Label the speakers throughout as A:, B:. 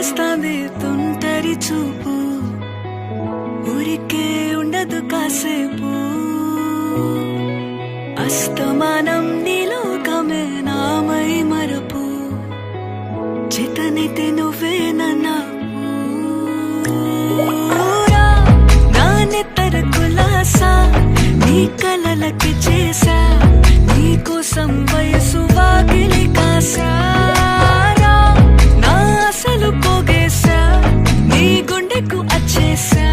A: చుట్టేస్తాంది తుంటరి చూపు, ఊరికే ఉండదు కాసేపు. అస్తమానం నీలోకమే నామై మరపు, చేతనైతే నువ్వే నాన్నెత్తర కులాసా నీ కలలకి చేసా, నీ కోసం వయసు వాకిలి కాసా. నా అసలు పోగేశా, నీ గుండెకు అచ్చేసా,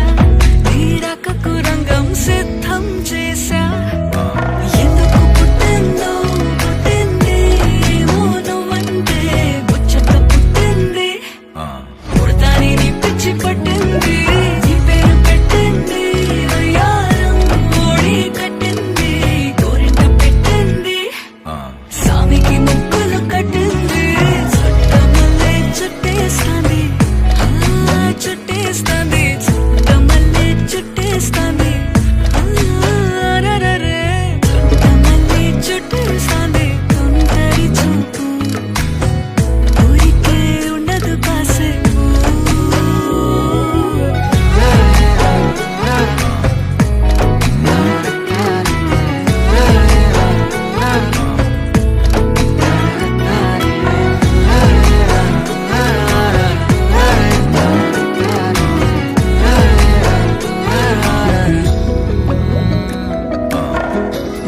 A: నీ రకకు రంగం సిద్ధం చేసా. ఎందుకు పుట్టిందో పుట్టింది, ఏమో నువ్వంటే ముచ్చట పుట్టింది. పుడతాని నీ పిచ్చి పట్టింది, నీ పేరు పెట్టింది వయ్యారం ఓడి కట్టింది, గోరింట పెట్టింది, సామికి ముక్కులు కట్టింది. చుట్టమల్లే చుట్టేస్తాంది, చుట్టేస్తాంది, చుట్టమల్లే చుట్టేస్తాంది, రరరే. చుట్టమల్లే చుట్టేస్తాంది తుంటరి చూపు, ఊరికే ఉండదు కాసేపు.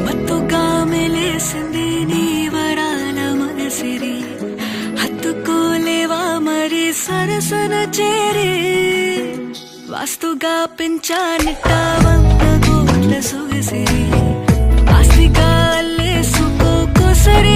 A: మత్తుగా మెలేసింది నీ వరాల మనసిరి, హత్తుకోలేవా మరి సరసన చేరి. వాస్తుగా పెంచానిట్ట 100 కోట్ల సొగసిరి, ఆస్తిగా అల్లేసుకో సరి